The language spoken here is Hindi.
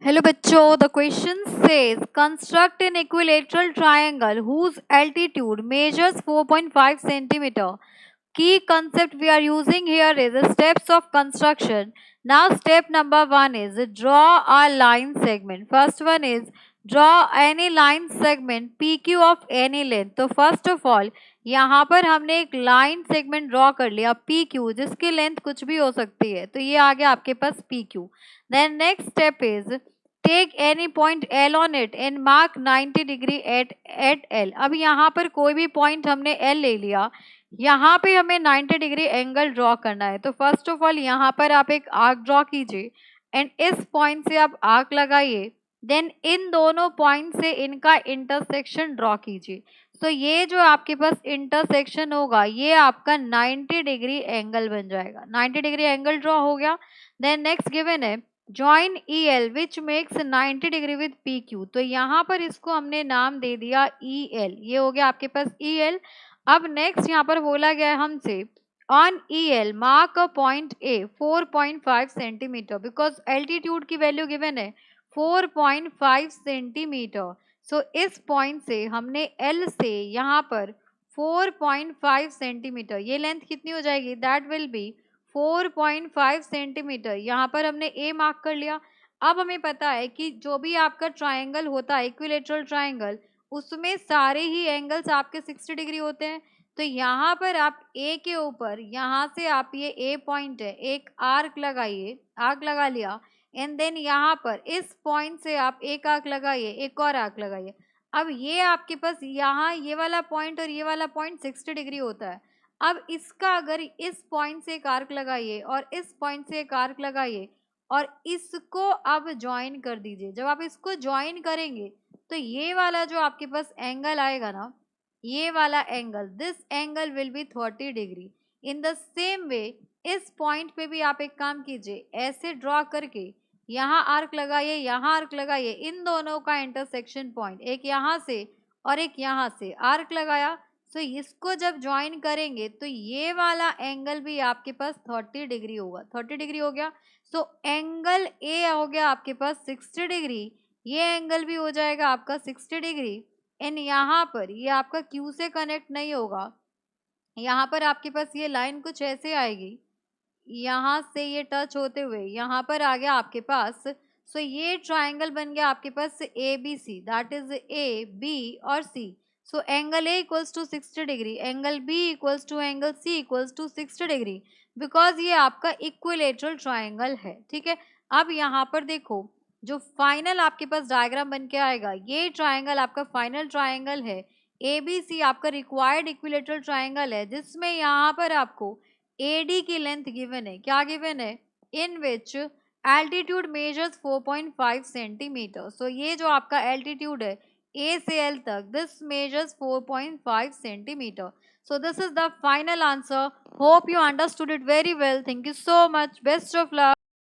Hello बच्चों, the question says construct an equilateral triangle whose altitude measures 4.5 centimeter. Key concept we are using here is the steps of construction. Now step number 1 is draw a line segment. First one is draw any line segment PQ of any length. तो first of all यहाँ पर हमने एक लाइन सेगमेंट ड्रॉ कर लिया PQ जिसकी लेंथ कुछ भी हो सकती है, तो ये आ गया आपके पास PQ. Then next step is take any point L on it and mark 90 degree at L. अब यहाँ पर कोई भी पॉइंट हमने L ले लिया, यहाँ पे हमें 90 डिग्री एंगल ड्रॉ करना है. तो फर्स्ट ऑफ ऑल यहाँ पर आप एक आर्क ड्रॉ कीजिए एंड इस पॉइंट से आप आर्क लगाइए. देन इन दोनों पॉइंट से इनका इंटरसेक्शन ड्रॉ कीजिए. तो ये जो आपके पास इंटरसेक्शन होगा ये आपका 90 डिग्री एंगल बन जाएगा. 90 डिग्री एंगल ड्रॉ हो गया. देन नेक्स्ट गिवन है join EL which makes 90 degree with PQ. तो यहाँ पर इसको हमने नाम दे दिया EL. ये हो गया आपके पास EL. अब नेक्स्ट यहाँ पर बोला गया है हमसे on EL mark a point A 4.5 centimetre because altitude की वैल्यू गिवन है 4.5 सेंटीमीटर. सो इस पॉइंट से हमने L से यहाँ पर 4.5 सेंटीमीटर, ये लेंथ कितनी हो जाएगी, दैट विल बी 4.5 सेंटीमीटर. यहाँ पर हमने ए मार्क कर लिया. अब हमें पता है कि जो भी आपका ट्राइंगल होता है इक्विलेटरल ट्राइंगल, उसमें सारे ही एंगल्स आपके 60 डिग्री होते हैं. तो यहाँ पर आप ए के ऊपर यहाँ से आप ये ए पॉइंट है एक आर्क लगाइए, आर्क लगा लिया एंड देन यहाँ पर इस पॉइंट से आप एक आर्क लगाइए, एक और आर्क लगाइए. अब ये आपके पास यहाँ ये वाला पॉइंट और ये वाला पॉइंट 60 डिग्री होता है. अब इसका अगर इस पॉइंट से एक आर्क लगाइए और इस पॉइंट से एक आर्क लगाइए और इसको अब ज्वाइन कर दीजिए. जब आप इसको ज्वाइन करेंगे तो ये वाला जो आपके पास एंगल आएगा ना, ये वाला angle, this angle will be 30 degree. In the same way इस पॉइंट पे भी आप एक काम कीजिए, ऐसे ड्रॉ करके यहाँ आर्क लगाइए, यहाँ आर्क लगाइए, इन दोनों का इंटरसेक्शन पॉइंट एक यहाँ से और एक यहाँ से आर्क लगाया. सो इसको जब ज्वाइन करेंगे तो ये वाला एंगल भी आपके पास 30 डिग्री होगा. 30 डिग्री हो गया. सो एंगल ए हो गया आपके पास 60 डिग्री, ये एंगल भी हो जाएगा आपका 60 डिग्री. एंड यहाँ पर ये आपका क्यू से कनेक्ट नहीं होगा, यहाँ पर आपके पास ये लाइन कुछ ऐसे आएगी, यहाँ से ये टच होते हुए यहाँ पर आ गया आपके पास. सो ये ट्राइंगल बन गया आपके पास ABC, that is A B और C. So angle A equals to 60 degree, angle B equals to angle C equals to 60 degree because ये आपका इक्विलेटरल ट्राइंगल है. ठीक है. अब यहाँ पर देखो जो फाइनल आपके पास डायग्राम बन के आएगा, ये ट्राइंगल आपका फाइनल ट्राइंगल है. ABC आपका रिक्वायर्ड इक्विलेटरल ट्राइंगल है जिसमें यहाँ पर आपको AD की लेंथ गिवन है. क्या गिवन है, इन विच एल्टीट्यूड मेजर्स 4.5 सेंटीमीटर. सो ये जो आपका एल्टीट्यूड है A से L तक, this measures 4.5 centimetre. So this is the final answer. Hope you understood it very well. Thank you so much. Best of luck.